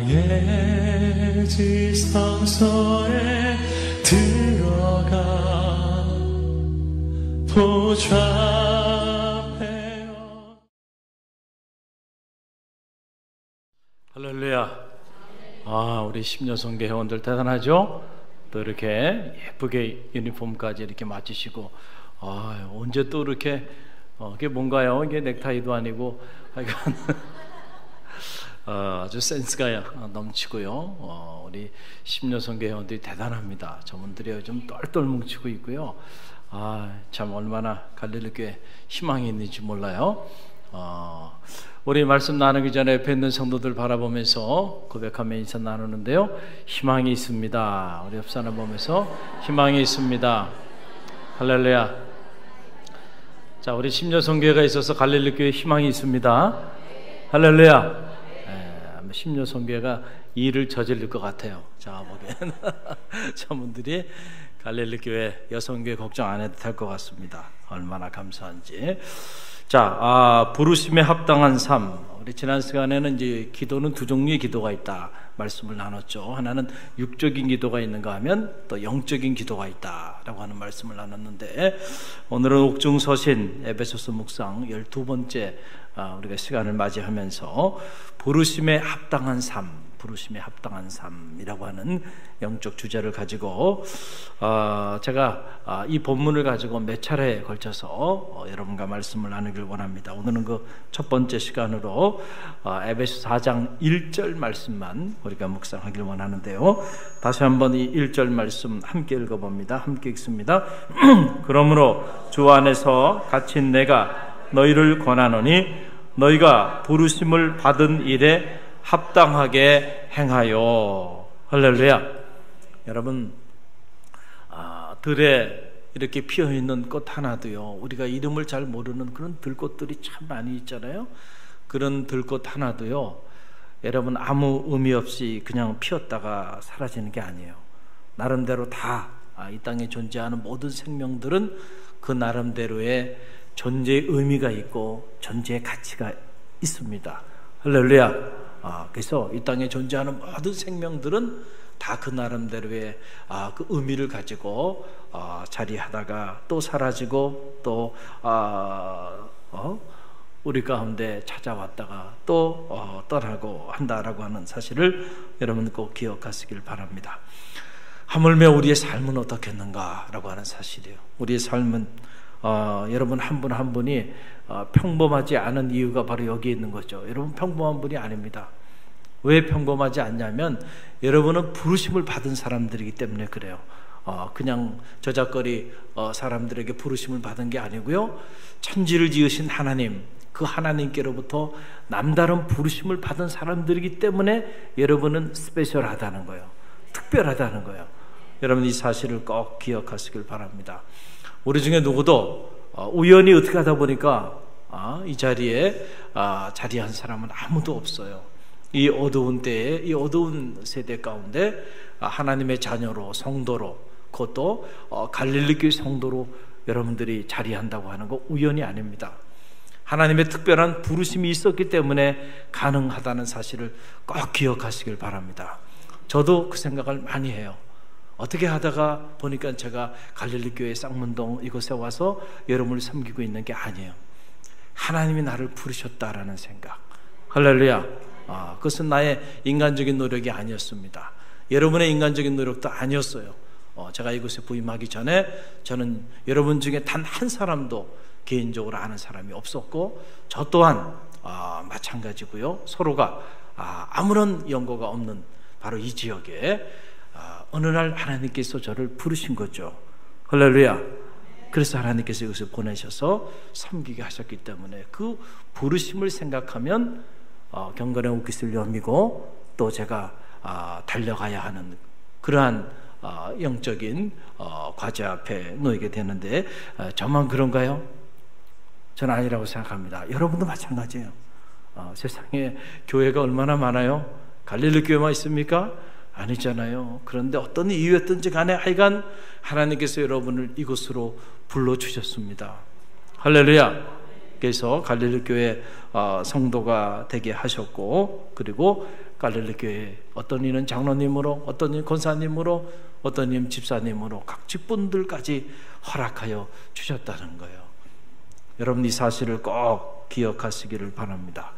왕의 지성소에 들어가 보좌해요. 할렐루야. 우리 심려성교 회원들 대단하죠? 또 이렇게 예쁘게 유니폼까지 이렇게 맞추시고, 언제 또 이렇게 이게 뭔가요? 이게 넥타이도 아니고 하여간 아주 센스가 넘치고요. 우리 심려성교 회원들이 대단합니다. 저분들이 요즘 똘똘 뭉치고 있고요. 참 얼마나 갈릴리교회 희망이 있는지 몰라요. 우리 말씀 나누기 전에 옆에 있는 성도들 바라보면서 고백하며 인사 나누는데요. 희망이 있습니다. 우리 옆 사람 보면서 희망이 있습니다. 할렐루야. 자, 우리 심려성교회가 있어서 갈릴리교회에 희망이 있습니다. 할렐루야. 심려성교회가 일을 저지를 것 같아요. 제가 보기에는 저분들이 갈릴리교회 여성교회 걱정 안 해도 될 것 같습니다. 얼마나 감사한지. 자, 부르심에 합당한 삶. 우리 지난 시간에는 이제 기도는 두 종류의 기도가 있다 말씀을 나눴죠. 하나는 육적인 기도가 있는가 하면 또 영적인 기도가 있다라고 하는 말씀을 나눴는데, 오늘은 옥중서신 에베소서 묵상 12번째 우리가 시간을 맞이하면서 부르심에 합당한 삶, 부르심에 합당한 삶이라고 하는 영적 주제를 가지고 제가 이 본문을 가지고 몇 차례에 걸쳐서 여러분과 말씀을 나누길 원합니다. 오늘은 그 첫 번째 시간으로 에베소 4장 1절 말씀만 우리가 묵상하길 원하는데요. 다시 한번 이 1절 말씀 함께 읽어봅니다. 함께 읽습니다. 그러므로 주 안에서 갇힌 내가 너희를 권하노니 너희가 부르심을 받은 일에 합당하게 행하여. 할렐루야. 여러분, 들에 이렇게 피어있는 꽃 하나도요, 우리가 이름을 잘 모르는 그런 들꽃들이 참 많이 있잖아요. 그런 들꽃 하나도요, 여러분 아무 의미 없이 그냥 피었다가 사라지는 게 아니에요. 나름대로 다 이 땅에 존재하는 모든 생명들은 그 나름대로의 존재의 의미가 있고 존재의 가치가 있습니다. 할렐루야. 그래서 이 땅에 존재하는 모든 생명들은 다 그 나름대로의 그 의미를 가지고 자리하다가 또 사라지고 또 우리 가운데 찾아왔다가 또 떠나고 한다라고 하는 사실을 여러분 꼭 기억하시길 바랍니다. 하물며 우리의 삶은 어떻겠는가라고 하는 사실이에요. 우리의 삶은 여러분 한 분 한 분이 평범하지 않은 이유가 바로 여기에 있는 거죠. 여러분 평범한 분이 아닙니다. 왜 평범하지 않냐면 여러분은 부르심을 받은 사람들이기 때문에 그래요. 그냥 저작거리 사람들에게 부르심을 받은 게 아니고요, 천지를 지으신 하나님, 그 하나님께로부터 남다른 부르심을 받은 사람들이기 때문에 여러분은 스페셜하다는 거예요. 특별하다는 거예요. 여러분 이 사실을 꼭 기억하시길 바랍니다. 우리 중에 누구도 우연히 어떻게 하다 보니까 이 자리에 자리한 사람은 아무도 없어요. 이 어두운 때에, 이 어두운 세대 가운데 하나님의 자녀로, 성도로, 그것도 갈릴리교회 성도로 여러분들이 자리한다고 하는 거 우연이 아닙니다. 하나님의 특별한 부르심이 있었기 때문에 가능하다는 사실을 꼭 기억하시길 바랍니다. 저도 그 생각을 많이 해요. 어떻게 하다가 보니까 제가 갈릴리교회 쌍문동 이곳에 와서 여러분을 섬기고 있는 게 아니에요. 하나님이 나를 부르셨다라는 생각. 할렐루야. 그것은 나의 인간적인 노력이 아니었습니다. 여러분의 인간적인 노력도 아니었어요. 제가 이곳에 부임하기 전에 저는 여러분 중에 단 한 사람도 개인적으로 아는 사람이 없었고, 저 또한 마찬가지고요. 서로가 아무런 연고가 없는 바로 이 지역에 어느 날 하나님께서 저를 부르신 거죠. 할렐루야. 그래서 하나님께서 이것을 보내셔서 섬기게 하셨기 때문에 그 부르심을 생각하면 경건의 옷깃을 여미고 또 제가 달려가야 하는 그러한 영적인 과제 앞에 놓이게 되는데, 저만 그런가요? 저는 아니라고 생각합니다. 여러분도 마찬가지예요. 세상에 교회가 얼마나 많아요? 갈릴리 교회만 있습니까? 아니잖아요. 그런데 어떤 이유였든지 간에 하여간 하나님께서 여러분을 이곳으로 불러주셨습니다. 할렐루야. 그래서 갈릴리 교회 성도가 되게 하셨고, 그리고 갈릴리 교회 어떤 이는 장로님으로, 어떤 이는 권사님으로, 어떤 이는 집사님으로 각 직분들까지 허락하여 주셨다는 거예요. 여러분, 이 사실을 꼭 기억하시기를 바랍니다.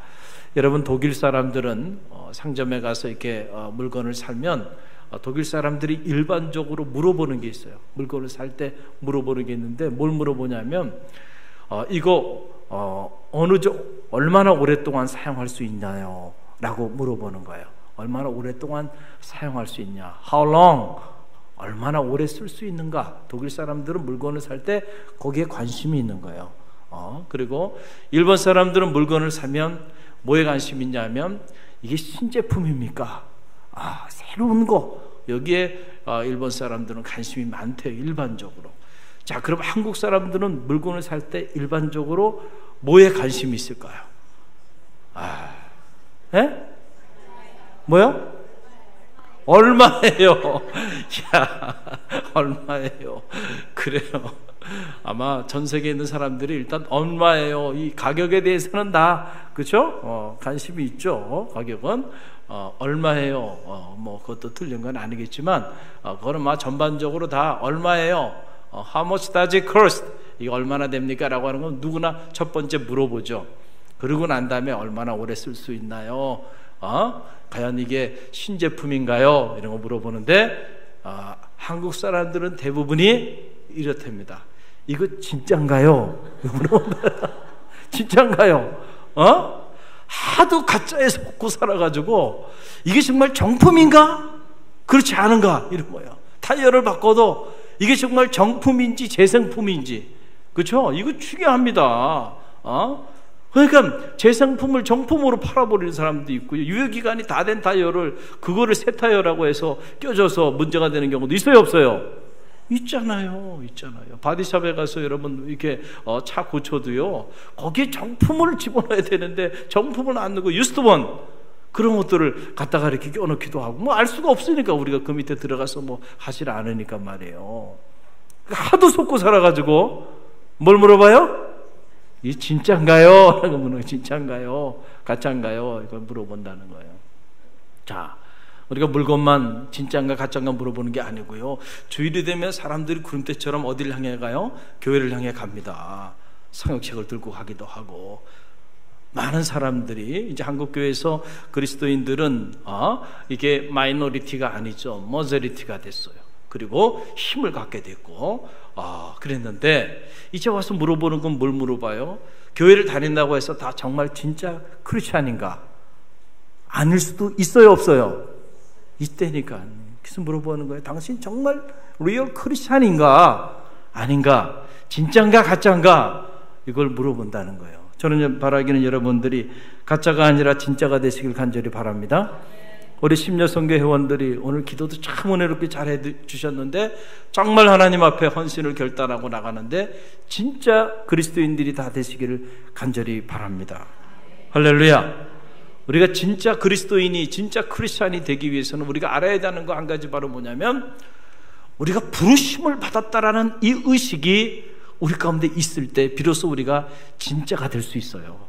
여러분, 독일 사람들은 상점에 가서 이렇게 물건을 살면 독일 사람들이 일반적으로 물어보는 게 있어요. 물건을 살 때 물어보는 게 있는데, 뭘 물어보냐면 이거 얼마나 오랫동안 사용할 수 있나요? 라고 물어보는 거예요. 얼마나 오랫동안 사용할 수 있냐? How long? 얼마나 오래 쓸 수 있는가? 독일 사람들은 물건을 살 때 거기에 관심이 있는 거예요. 그리고 일본 사람들은 물건을 사면 뭐에 관심이 있냐면, 이게 신제품입니까? 새로운 거. 여기에 일본 사람들은 관심이 많대요, 일반적으로. 자, 그럼 한국 사람들은 물건을 살 때 일반적으로 뭐에 관심이 있을까요? 뭐요? 얼마예요? 얼마예요? 그래요. 아마 전 세계에 있는 사람들이 일단 얼마예요? 이 가격에 대해서는 다, 그렇죠? 관심이 있죠. 가격은 얼마예요? 뭐 그것도 틀린 건 아니겠지만, 그거는 전반적으로 다 얼마예요? How much does it cost? 이게 얼마나 됩니까? 라고 하는 건 누구나 첫 번째 물어보죠. 그러고 난 다음에 얼마나 오래 쓸 수 있나요? 과연 이게 신제품인가요? 이런 거 물어보는데, 한국 사람들은 대부분이 이렇답니다. 이거 진짠가요? 진짠가요? 하도 가짜에 속고 살아가지고 이게 정말 정품인가? 그렇지 않은가? 이런 거예요. 타이어를 바꿔도 이게 정말 정품인지 재생품인지, 그렇죠? 이거 중요합니다. 그러니까 재생품을 정품으로 팔아버리는 사람도 있고요. 유효기간이 다 된 타이어를 그거를 새 타이어라고 해서 껴줘서 문제가 되는 경우도 있어요, 없어요? 있잖아요. 바디샵에 가서 여러분 이렇게 차 고쳐도요, 거기에 정품을 집어넣어야 되는데 정품을 안 넣고 유스트본 그런 것들을 갖다가 이렇게 껴넣기도 하고, 뭐 알 수가 없으니까 우리가 그 밑에 들어가서 뭐 하질 않으니까 말이에요. 하도 속고 살아가지고 뭘 물어봐요? 이 진짜인가요? 진짜인가요? 가짜인가요? 이걸 물어본다는 거예요. 자, 우리가 물건만 진짜인가 가짜인가 물어보는 게 아니고요, 주일이 되면 사람들이 구름대처럼 어디를 향해 가요? 교회를 향해 갑니다. 성역책을 들고 가기도 하고. 많은 사람들이 이제 한국 교회에서 그리스도인들은 이게 마이너리티가 아니죠, 머저리티가 됐어요. 그리고 힘을 갖게 됐고, 그랬는데 이제 와서 물어보는 건 뭘 물어봐요? 교회를 다닌다고 해서 다 정말 진짜 크리스찬인가? 아닐 수도 있어요, 없어요? 이때니까. 그래서 물어보는 거예요. 당신 정말 리얼 크리스찬인가? 아닌가? 진짜인가 가짜인가? 이걸 물어본다는 거예요. 저는 바라기는 여러분들이 가짜가 아니라 진짜가 되시길 간절히 바랍니다. 우리 심려선교 회원들이 오늘 기도도 참 은혜롭게 잘 해주셨는데, 정말 하나님 앞에 헌신을 결단하고 나가는데 진짜 그리스도인들이 다 되시기를 간절히 바랍니다. 할렐루야. 우리가 진짜 그리스도인이, 진짜 크리스찬이 되기 위해서는 우리가 알아야 되는 거 한 가지, 바로 뭐냐면 우리가 부르심을 받았다라는 이 의식이 우리 가운데 있을 때 비로소 우리가 진짜가 될 수 있어요.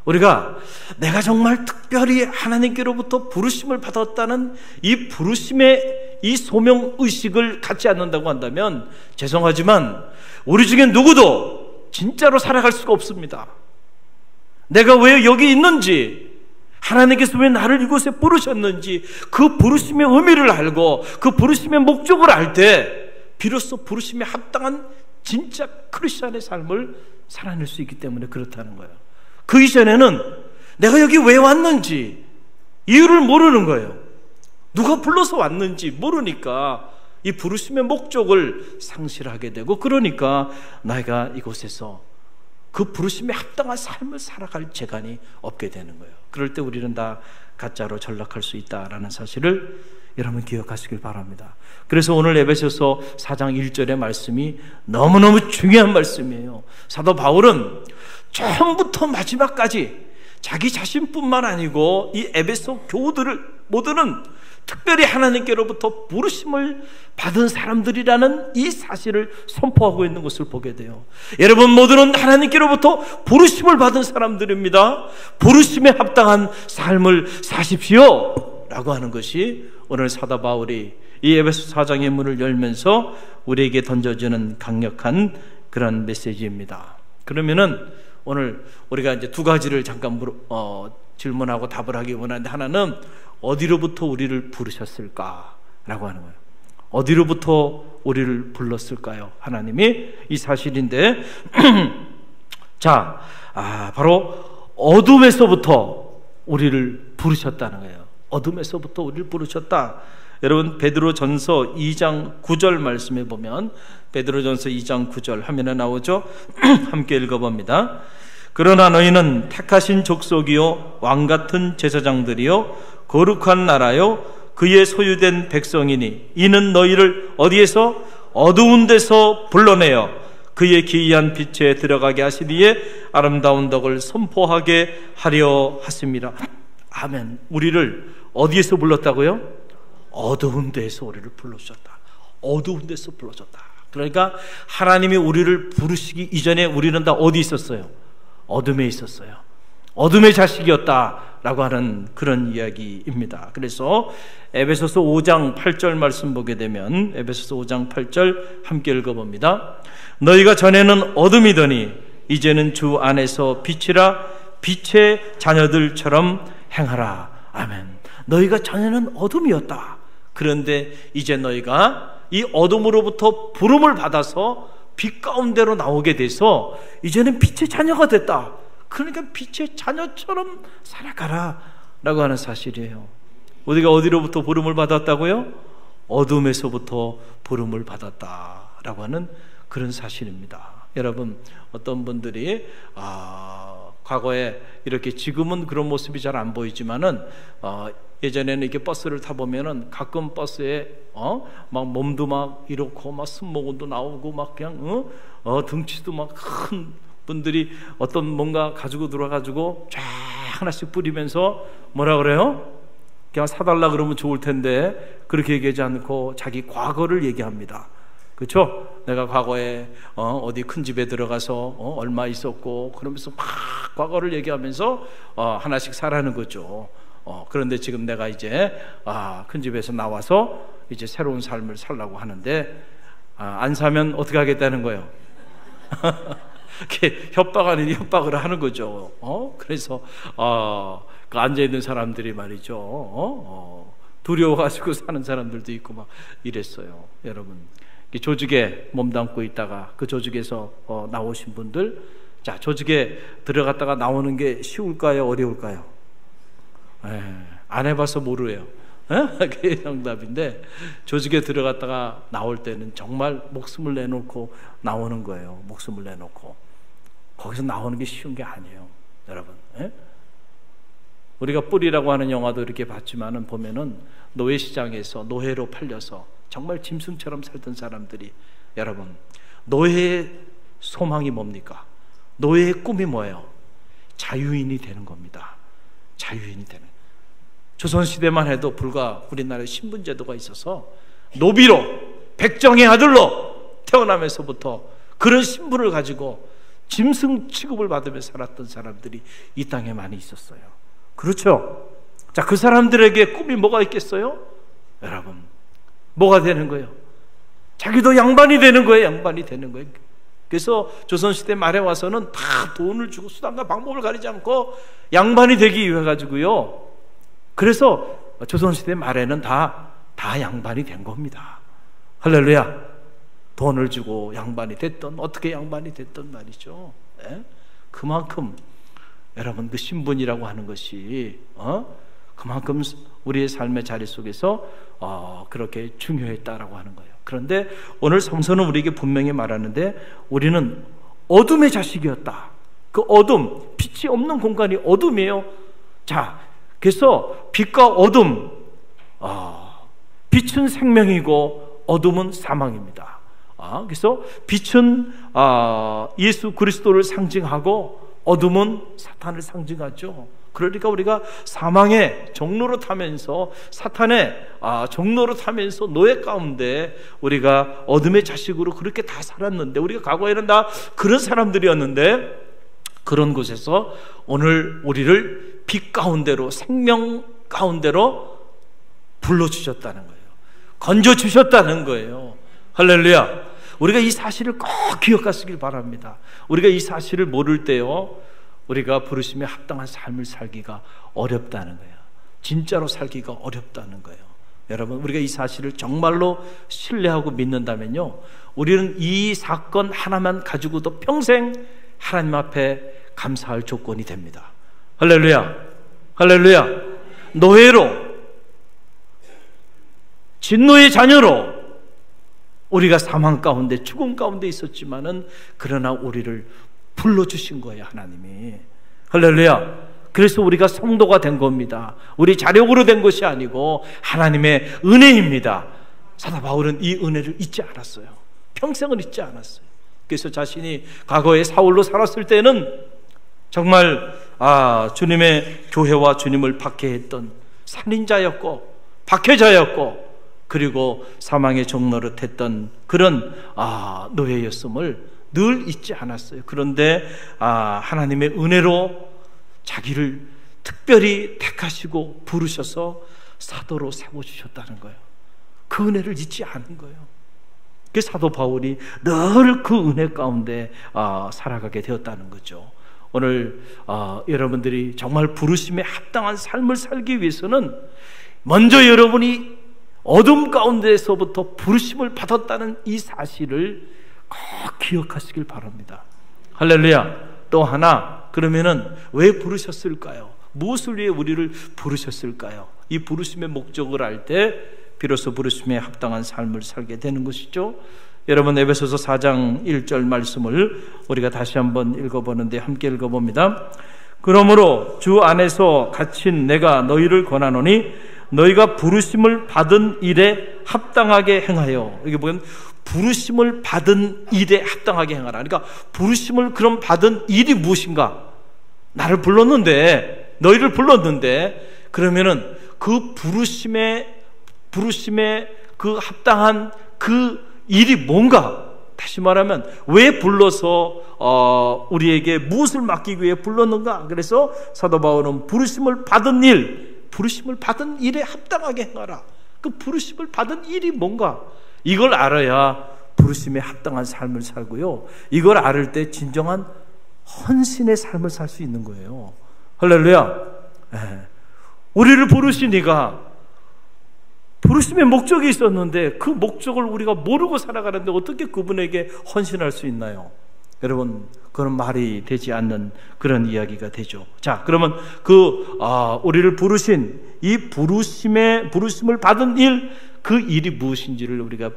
우리가 내가 정말 특별히 하나님께로부터 부르심을 받았다는 이 부르심의 이 소명의식을 갖지 않는다고 한다면, 죄송하지만 우리 중에 누구도 진짜로 살아갈 수가 없습니다. 내가 왜 여기 있는지, 하나님께서 왜 나를 이곳에 부르셨는지, 그 부르심의 의미를 알고 그 부르심의 목적을 알 때 비로소 부르심에 합당한 진짜 크리스찬의 삶을 살아낼 수 있기 때문에 그렇다는 거예요. 그 이전에는 내가 여기 왜 왔는지 이유를 모르는 거예요. 누가 불러서 왔는지 모르니까 이 부르심의 목적을 상실하게 되고, 그러니까 내가 이곳에서 그 부르심에 합당한 삶을 살아갈 재간이 없게 되는 거예요. 그럴 때 우리는 다 가짜로 전락할 수 있다라는 사실을 여러분 기억하시길 바랍니다. 그래서 오늘 에베소서 4장 1절의 말씀이 너무너무 중요한 말씀이에요. 사도 바울은 처음부터 마지막까지 자기 자신뿐만 아니고 이 에베소 교우들을 모두는 특별히 하나님께로부터 부르심을 받은 사람들이라는 이 사실을 선포하고 있는 것을 보게 돼요. 여러분 모두는 하나님께로부터 부르심을 받은 사람들입니다. 부르심에 합당한 삶을 사십시오 라고 하는 것이 오늘 사도 바울이 이 에베소 4장의 문을 열면서 우리에게 던져주는 강력한 그런 메시지입니다. 그러면은 오늘 우리가 이제 두 가지를 잠깐 질문하고 답을 하기 원하는데, 하나는 어디로부터 우리를 부르셨을까라고 하는 거예요. 어디로부터 우리를 불렀을까요? 하나님이 이 사실인데 자, 바로 어둠에서부터 우리를 부르셨다는 거예요. 어둠에서부터 우리를 부르셨다. 여러분 베드로전서 2장 9절 말씀에 보면, 베드로전서 2장 9절 화면에 나오죠? 함께 읽어봅니다. 그러나 너희는 택하신 족속이요 왕같은 제사장들이요 거룩한 나라요 그의 소유된 백성이니 이는 너희를 어디에서? 어두운 데서 불러내어 그의 기이한 빛에 들어가게 하시기에 아름다운 덕을 선포하게 하려 하십니다. 아멘. 우리를 어디에서 불렀다고요? 어두운 데에서 우리를 불러주셨다. 어두운 데서 불러줬다. 그러니까 하나님이 우리를 부르시기 이전에 우리는 다 어디 있었어요? 어둠에 있었어요. 어둠의 자식이었다라고 하는 그런 이야기입니다. 그래서 에베소서 5장 8절 말씀 보게 되면, 에베소서 5장 8절 함께 읽어봅니다. 너희가 전에는 어둠이더니 이제는 주 안에서 빛이라 빛의 자녀들처럼 행하라. 아멘. 너희가 전에는 어둠이었다. 그런데 이제 너희가 이 어둠으로부터 부름을 받아서 빛 가운데로 나오게 돼서 이제는 빛의 자녀가 됐다. 그러니까 빛의 자녀처럼 살아가라 라고 하는 사실이에요. 우리가 어디로부터 부름을 받았다고요? 어둠에서부터 부름을 받았다라고 하는 그런 사실입니다. 여러분, 어떤 분들이 과거에 이렇게, 지금은 그런 모습이 잘 안 보이지만은 예전에는 이렇게 버스를 타보면은 가끔 버스에 막 몸도 막 이렇고 막 승모근도 나오고 막 그냥 등치도 막 큰 분들이 어떤 뭔가 가지고 들어와가지고 쫙 하나씩 뿌리면서 뭐라 그래요? 그냥 사달라 그러면 좋을 텐데 그렇게 얘기하지 않고 자기 과거를 얘기합니다. 그렇죠? 내가 과거에 어디 큰 집에 들어가서 얼마 있었고 그러면서 막 과거를 얘기하면서 하나씩 살아는 거죠. 그런데 지금 내가 이제 큰 집에서 나와서 이제 새로운 삶을 살려고 하는데 안 사면 어떻게 하겠다는 거예요? 이렇게 협박 아닌 협박을 하는 거죠. 그래서 그 앉아 있는 사람들이 말이죠. 두려워가지고 사는 사람들도 있고 막 이랬어요. 여러분, 조직에 몸담고 있다가 그 조직에서 나오신 분들, 자, 조직에 들어갔다가 나오는 게 쉬울까요? 어려울까요? 안 해봐서 모르요. 그게 정답인데, 조직에 들어갔다가 나올 때는 정말 목숨을 내놓고 나오는 거예요. 목숨을 내놓고. 거기서 나오는 게 쉬운 게 아니에요, 여러분. 우리가 뿔이라고 하는 영화도 이렇게 봤지만은 보면은 노예시장에서 노예로 팔려서 정말 짐승처럼 살던 사람들이, 여러분, 노예의 소망이 뭡니까? 노예의 꿈이 뭐예요? 자유인이 되는 겁니다. 자유인이 되는. 조선시대만 해도 불과 우리나라에 신분제도가 있어서 노비로, 백정의 아들로 태어나면서부터 그런 신분을 가지고 짐승 취급을 받으며 살았던 사람들이 이 땅에 많이 있었어요. 그렇죠? 자, 그 사람들에게 꿈이 뭐가 있겠어요? 여러분, 뭐가 되는 거예요? 자기도 양반이 되는 거예요. 양반이 되는 거예요. 그래서 조선시대 말에 와서는 다 돈을 주고 수단과 방법을 가리지 않고 양반이 되기 위해 가지고요. 그래서 조선시대 말에는 다 양반이 된 겁니다. 할렐루야. 돈을 주고 양반이 됐던, 어떻게 양반이 됐던 말이죠. 네? 그만큼 여러분, 그 신분이라고 하는 것이 그만큼 우리의 삶의 자리 속에서 그렇게 중요했다라고 하는 거예요. 그런데 오늘 성서는 우리에게 분명히 말하는데, 우리는 어둠의 자식이었다. 그 어둠, 빛이 없는 공간이 어둠이에요. 자, 그래서 빛과 어둠, 빛은 생명이고 어둠은 사망입니다. 그래서 빛은 예수 그리스도를 상징하고 어둠은 사탄을 상징하죠. 그러니까 우리가 사망의 종로로 타면서 사탄의 종로로 타면서 노예 가운데 우리가 어둠의 자식으로 그렇게 다 살았는데, 우리가 과거에는 다 그런 사람들이었는데, 그런 곳에서 오늘 우리를 빛 가운데로, 생명 가운데로 불러주셨다는 거예요. 건져주셨다는 거예요. 할렐루야. 우리가 이 사실을 꼭 기억하시길 바랍니다. 우리가 이 사실을 모를 때요, 우리가 부르심에 합당한 삶을 살기가 어렵다는 거예요. 진짜로 살기가 어렵다는 거예요. 여러분, 우리가 이 사실을 정말로 신뢰하고 믿는다면요, 우리는 이 사건 하나만 가지고도 평생 하나님 앞에 감사할 조건이 됩니다. 할렐루야. 할렐루야. 노예로, 진노의 자녀로 우리가 사망 가운데, 죽음 가운데 있었지만은, 그러나 우리를 불러주신 거예요, 하나님이. 할렐루야. 그래서 우리가 성도가 된 겁니다. 우리 자력으로 된 것이 아니고 하나님의 은혜입니다. 사도 바울은 이 은혜를 잊지 않았어요. 평생을 잊지 않았어요. 그래서 자신이 과거에 사울로 살았을 때는 정말 주님의 교회와 주님을 박해했던 살인자였고 박해자였고, 그리고 사망의 종노릇했던 그런 노예였음을 늘 잊지 않았어요. 그런데 하나님의 은혜로 자기를 특별히 택하시고 부르셔서 사도로 세워주셨다는 거예요. 그 은혜를 잊지 않은 거예요. 그 사도 바울이 늘 그 은혜 가운데 살아가게 되었다는 거죠. 오늘 여러분들이 정말 부르심에 합당한 삶을 살기 위해서는 먼저 여러분이 어둠 가운데서부터 부르심을 받았다는 이 사실을 꼭 기억하시길 바랍니다. 할렐루야. 또 하나, 그러면은 왜 부르셨을까요? 무엇을 위해 우리를 부르셨을까요? 이 부르심의 목적을 알 때 비로소 부르심에 합당한 삶을 살게 되는 것이죠. 여러분, 에베소서 4장 1절 말씀을 우리가 다시 한번 읽어보는데, 함께 읽어봅니다. 그러므로 주 안에서 갇힌 내가 너희를 권하노니 너희가 부르심을 받은 일에 합당하게 행하여. 이게 보면 부르심을 받은 일에 합당하게 행하라. 그러니까 부르심을 그럼 받은 일이 무엇인가? 나를 불렀는데, 너희를 불렀는데, 그러면은 그 부르심에 그 합당한 그 일이 뭔가? 다시 말하면 왜 불러서 우리에게 무엇을 맡기기 위해 불렀는가? 그래서 사도 바울은 부르심을 받은 일에 합당하게 행하라. 그 부르심을 받은 일이 뭔가? 이걸 알아야 부르심에 합당한 삶을 살고요, 이걸 알을 때 진정한 헌신의 삶을 살 수 있는 거예요. 할렐루야. 우리를 부르시니까 부르심의 목적이 있었는데 그 목적을 우리가 모르고 살아가는데 어떻게 그분에게 헌신할 수 있나요? 여러분, 그런 말이 되지 않는 그런 이야기가 되죠. 자, 그러면 우리를 부르신 이 부르심을 받은 일, 그 일이 무엇인지를 우리가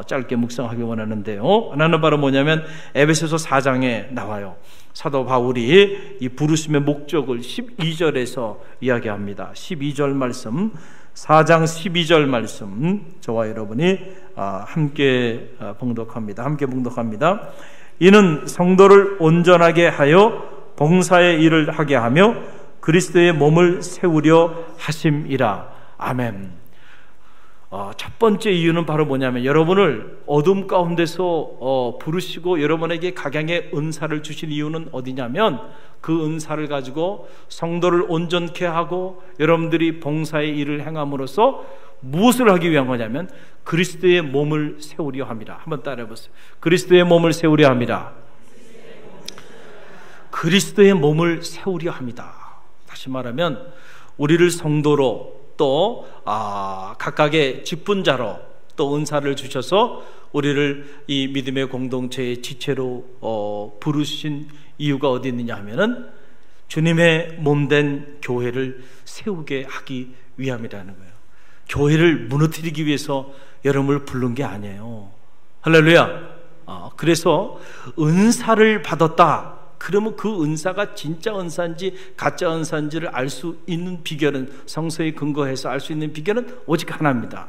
짧게 묵상하기 원하는데요. 하나는 바로 뭐냐면 에베소서 4장에 나와요. 사도 바울이 이 부르심의 목적을 12절에서 이야기합니다. 12절 말씀, 4장 12절 말씀, 저와 여러분이 함께 봉독합니다. 함께 봉독합니다. 이는 성도를 온전하게 하여 봉사의 일을 하게 하며 그리스도의 몸을 세우려 하심이라. 아멘. 첫 번째 이유는 바로 뭐냐면, 여러분을 어둠 가운데서 부르시고 여러분에게 각양의 은사를 주신 이유는 어디냐면, 그 은사를 가지고 성도를 온전케 하고 여러분들이 봉사의 일을 행함으로써 무엇을 하기 위한 거냐면 그리스도의 몸을 세우려 합니다. 한번 따라해 보세요. 그리스도의 몸을 세우려 합니다. 그리스도의 몸을 세우려 합니다. 다시 말하면 우리를 성도로, 또 각각의 직분자로 또 은사를 주셔서 우리를 이 믿음의 공동체의 지체로 부르신 이유가 어디 있느냐 하면은 주님의 몸된 교회를 세우게 하기 위함이라는 거예요. 교회를 무너뜨리기 위해서 여러분을 부른 게 아니에요. 할렐루야. 그래서 은사를 받았다. 그러면 그 은사가 진짜 은사인지 가짜 은사인지를 알 수 있는 비결은, 성서에 근거해서 알 수 있는 비결은 오직 하나입니다.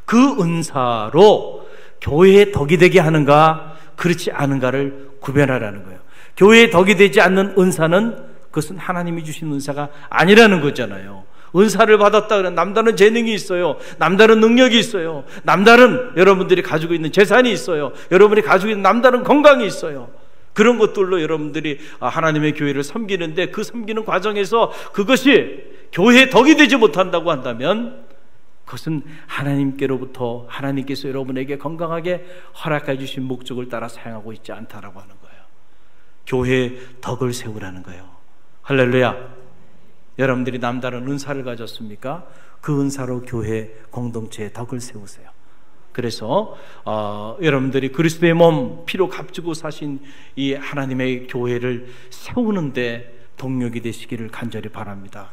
그 은사로 교회의 덕이 되게 하는가 그렇지 않은가를 구별하라는 거예요. 교회의 덕이 되지 않는 은사는 그것은 하나님이 주신 은사가 아니라는 거잖아요. 은사를 받았다 그러면 남다른 재능이 있어요. 남다른 능력이 있어요. 남다른 여러분들이 가지고 있는 재산이 있어요. 여러분이 가지고 있는 남다른 건강이 있어요. 그런 것들로 여러분들이 하나님의 교회를 섬기는데 그 섬기는 과정에서 그것이 교회의 덕이 되지 못한다고 한다면 그것은 하나님께로부터 하나님께서 여러분에게 건강하게 허락해 주신 목적을 따라 사용하고 있지 않다라고 하는 거예요. 교회의 덕을 세우라는 거예요. 할렐루야. 여러분들이 남다른 은사를 가졌습니까? 그 은사로 교회 공동체의 덕을 세우세요. 그래서 여러분들이 그리스도의 몸 피로 값주고 사신 이 하나님의 교회를 세우는데 동력이 되시기를 간절히 바랍니다.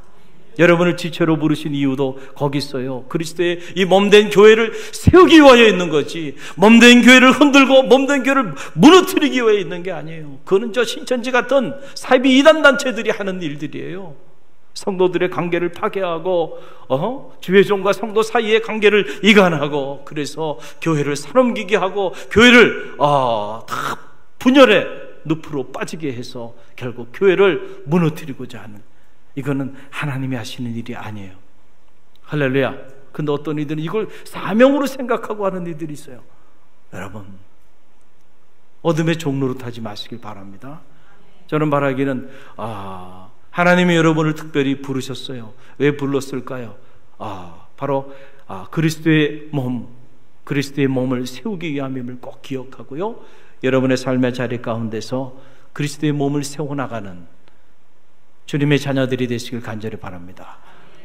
여러분을 지체로 부르신 이유도 거기 있어요. 그리스도의 이 몸된 교회를 세우기 위하여 있는 거지, 몸된 교회를 흔들고 몸된 교회를 무너뜨리기 위해 있는 게 아니에요. 그거는 저 신천지 같은 사이비 이단 단체들이 하는 일들이에요. 성도들의 관계를 파괴하고 주회종과 성도 사이의 관계를 이간하고, 그래서 교회를 사넘기게 하고 교회를 다 분열의 늪으로 빠지게 해서 결국 교회를 무너뜨리고자 하는, 이거는 하나님이 하시는 일이 아니에요. 할렐루야. 근데 어떤 이들은 이걸 사명으로 생각하고 하는 이들이 있어요. 여러분, 어둠의 종로로 타지 마시길 바랍니다. 저는 바라기는 하나님이 여러분을 특별히 부르셨어요. 왜 불렀을까요? 바로 그리스도의 몸을 세우기 위함임을 꼭 기억하고요, 여러분의 삶의 자리 가운데서 그리스도의 몸을 세워나가는 주님의 자녀들이 되시길 간절히 바랍니다.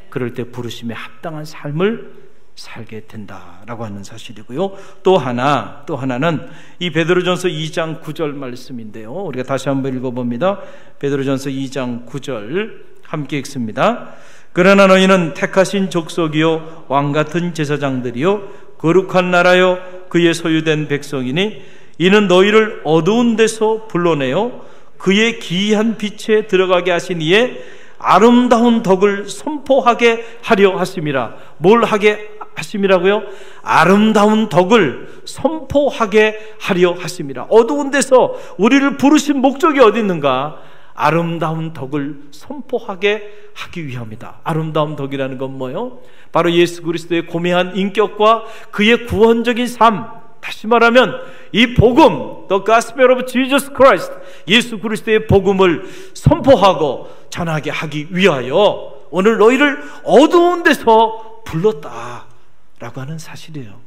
그럴 때 부르심에 합당한 삶을 살게 된다라고 하는 사실이고요. 또 하나는 이 베드로전서 2장 9절 말씀인데요, 우리가 다시 한번 읽어봅니다. 베드로전서 2장 9절 함께 읽습니다. 그러나 너희는 택하신 족속이요 왕같은 제사장들이요 거룩한 나라요 그의 소유된 백성이니 이는 너희를 어두운 데서 불러내어 그의 기이한 빛에 들어가게 하신 이에 아름다운 덕을 선포하게 하려 하심이라. 뭘 하게 하심이라고요? 아름다운 덕을 선포하게 하려 하심이라. 어두운 데서 우리를 부르신 목적이 어디 있는가? 아름다운 덕을 선포하게 하기 위함이다. 아름다운 덕이라는 건 뭐예요? 바로 예수 그리스도의 고매한 인격과 그의 구원적인 삶, 다시 말하면 이 복음, The Gospel of Jesus Christ, 예수 그리스도의 복음을 선포하고 전하게 하기 위하여 오늘 너희를 어두운 데서 불렀다라고 하는 사실이에요.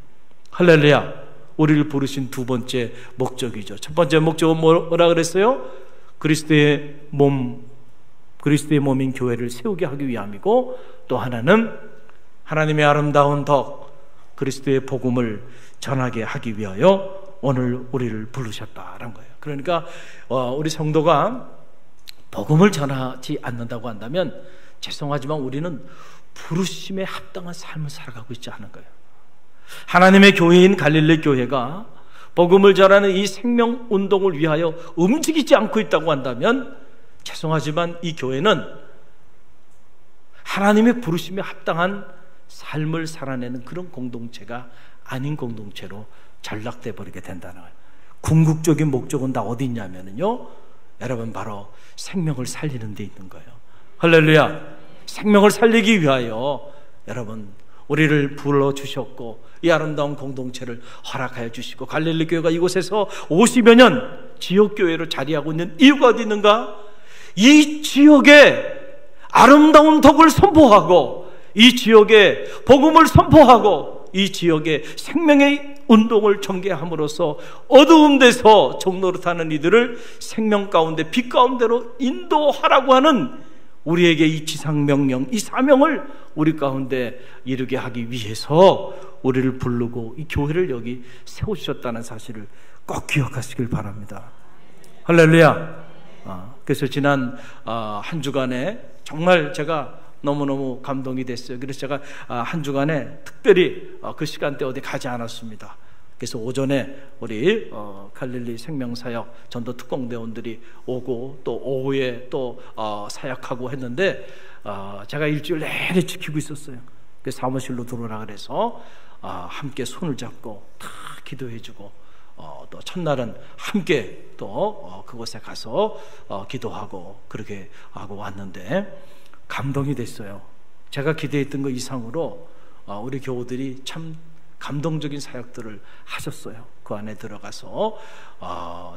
할렐루야. 우리를 부르신 두 번째 목적이죠. 첫 번째 목적은 뭐라 그랬어요? 그리스도의 몸인 교회를 세우게 하기 위함이고, 또 하나는 하나님의 아름다운 덕, 그리스도의 복음을 전하게 하기 위하여 오늘 우리를 부르셨다라는 거예요. 그러니까 우리 성도가 복음을 전하지 않는다고 한다면 죄송하지만 우리는 부르심에 합당한 삶을 살아가고 있지 않은 거예요. 하나님의 교회인 갈릴리 교회가 복음을 전하는 이 생명운동을 위하여 움직이지 않고 있다고 한다면 죄송하지만 이 교회는 하나님의 부르심에 합당한 삶을 살아내는 그런 공동체가 아닌 공동체로 전락돼 버리게 된다는 거예요. 궁극적인 목적은 다 어디 있냐면요, 여러분 바로 생명을 살리는 데 있는 거예요. 할렐루야. 생명을 살리기 위하여 여러분 우리를 불러주셨고 이 아름다운 공동체를 허락하여 주시고, 갈릴리 교회가 이곳에서 50여 년 지역교회로 자리하고 있는 이유가 어디 있는가? 이 지역에 아름다운 덕을 선포하고, 이 지역에 복음을 선포하고, 이 지역에 생명의 운동을 전개함으로써 어두운 데서 종노릇하는 이들을 생명 가운데 빛 가운데로 인도하라고 하는 우리에게 이 지상명령, 이 사명을 우리 가운데 이루게 하기 위해서 우리를 부르고 이 교회를 여기 세우셨다는 사실을 꼭 기억하시길 바랍니다. 할렐루야. 그래서 지난 한 주간에 정말 제가 너무너무 감동이 됐어요. 그래서 제가 한 주간에 특별히 그 시간대 어디 가지 않았습니다. 그래서 오전에 우리 갈릴리 생명사역 전도 특공대원들이 오고 또 오후에 또 사역하고 했는데 제가 일주일 내내 지키고 있었어요. 그래서 사무실로 들어오라 그래서 함께 손을 잡고 다 기도해주고 또 첫날은 함께 또 그곳에 가서 기도하고 그렇게 하고 왔는데 감동이 됐어요. 제가 기대했던 것 이상으로 우리 교우들이 참 감동적인 사역들을 하셨어요. 그 안에 들어가서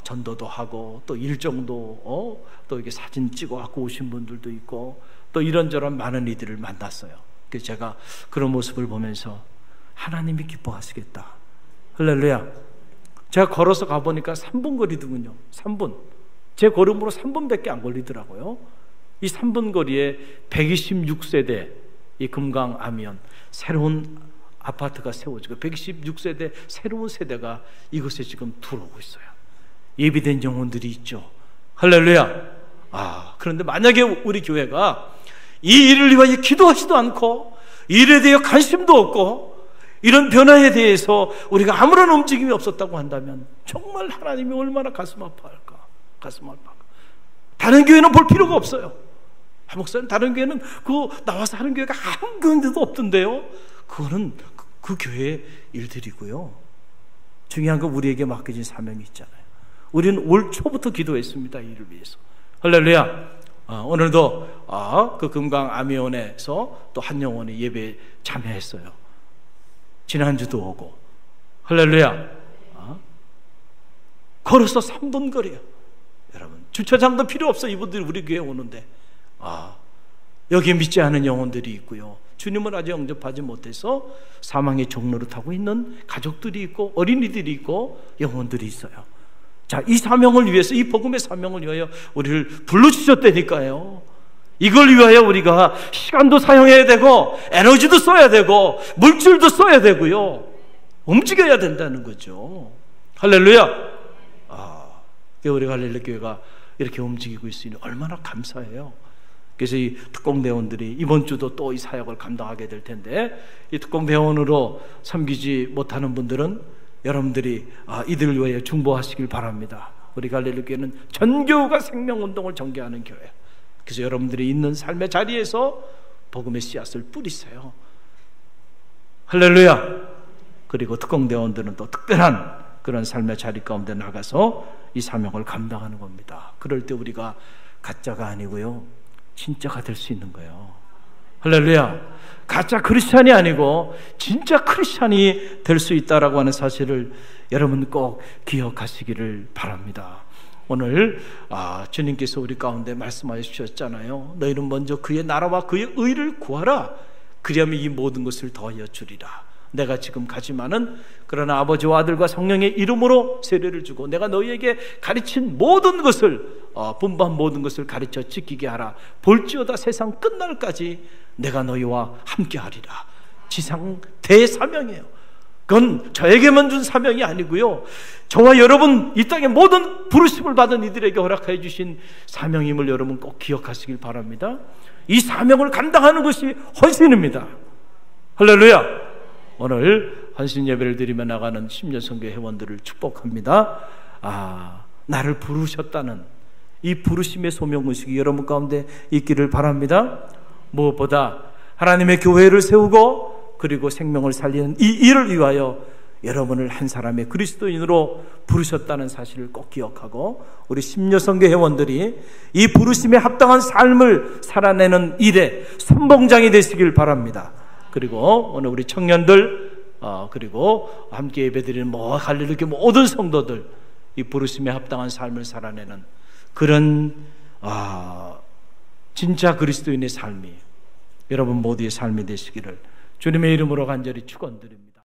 전도도 하고 또 일정도 또 이렇게 사진 찍어 갖고 오신 분들도 있고 또 이런저런 많은 이들을 만났어요. 그래서 제가 그런 모습을 보면서 하나님이 기뻐하시겠다. 할렐루야. 제가 걸어서 가보니까 3분 거리더군요. 3분. 제 걸음으로 3분밖에 안 걸리더라고요. 이 3분 거리에 126세대 이 금강 아미온 새로운 아파트가 세워지고 126세대 새로운 세대가 이곳에 지금 들어오고 있어요. 예비된 영혼들이 있죠. 할렐루야. 그런데 만약에 우리 교회가 이 일을 위하여 기도하지도 않고 일에 대해 관심도 없고 이런 변화에 대해서 우리가 아무런 움직임이 없었다고 한다면 정말 하나님이 얼마나 가슴 아파할까. 가슴 아파할까. 다른 교회는 볼 필요가 없어요. 목사님 다른 교회는 나와서 하는 교회가 아무 교회도 없던데요. 그거는 그 교회의 일들이고요. 중요한 건 우리에게 맡겨진 사명이 있잖아요. 우리는 올 초부터 기도했습니다. 이 일을 위해서. 할렐루야. 오늘도 그 금강 아미온에서 또 한 영혼이 예배에 참여했어요. 지난주도 오고. 할렐루야. 걸어서 3분 거리요. 여러분 주차장도 필요 없어. 이분들이 우리 교회에 오는데 여기 믿지 않은 영혼들이 있고요. 주님을 아직 영접하지 못해서 사망의 종로를 타고 있는 가족들이 있고 어린이들이 있고 영혼들이 있어요. 자, 이 사명을 위해서, 이 복음의 사명을 위하여 우리를 불러주셨다니까요. 이걸 위하여 우리가 시간도 사용해야 되고 에너지도 써야 되고 물질도 써야 되고요. 움직여야 된다는 거죠. 할렐루야. 우리 갈릴리 교회가 이렇게 움직이고 있으니 얼마나 감사해요. 그래서 이 특공대원들이 이번 주도 또 이 사역을 감당하게 될 텐데 이 특공대원으로 섬기지 못하는 분들은 여러분들이 이들을 위해 중보하시길 바랍니다. 우리 갈릴리 교회는 전교우가 생명운동을 전개하는 교회. 그래서 여러분들이 있는 삶의 자리에서 복음의 씨앗을 뿌리세요. 할렐루야. 그리고 특공대원들은 또 특별한 그런 삶의 자리 가운데 나가서 이 사명을 감당하는 겁니다. 그럴 때 우리가 가짜가 아니고요, 진짜가 될 수 있는 거예요. 할렐루야. 가짜 크리스찬이 아니고 진짜 크리스찬이 될 수 있다라고 하는 사실을 여러분 꼭 기억하시기를 바랍니다. 오늘 주님께서 우리 가운데 말씀하여 주셨잖아요. 너희는 먼저 그의 나라와 그의 의를 구하라. 그리하면 이 모든 것을 더하여 주리라. 내가 지금 가지만은 그러나 아버지와 아들과 성령의 이름으로 세례를 주고 내가 너희에게 가르친 모든 것을 분부한 모든 것을 가르쳐 지키게 하라. 볼지어다 세상 끝날까지 내가 너희와 함께 하리라. 지상 대사명이에요. 그건 저에게만 준 사명이 아니고요, 저와 여러분 이 땅의 모든 부르심을 받은 이들에게 허락해 주신 사명임을 여러분 꼭 기억하시길 바랍니다. 이 사명을 감당하는 것이 헌신입니다. 할렐루야. 오늘 헌신 예배를 드리며 나가는 심려선교 회원들을 축복합니다. 나를 부르셨다는 이 부르심의 소명의식이 여러분 가운데 있기를 바랍니다. 무엇보다 하나님의 교회를 세우고 그리고 생명을 살리는 이 일을 위하여 여러분을 한 사람의 그리스도인으로 부르셨다는 사실을 꼭 기억하고 우리 심려선교 회원들이 이 부르심에 합당한 삶을 살아내는 일에 선봉장이 되시길 바랍니다. 그리고 오늘 우리 청년들 그리고 함께 예배드리는 갈릴리 교회 모든 성도들 이 부르심에 합당한 삶을 살아내는 그런 진짜 그리스도인의 삶이 여러분 모두의 삶이 되시기를 주님의 이름으로 간절히 축원드립니다.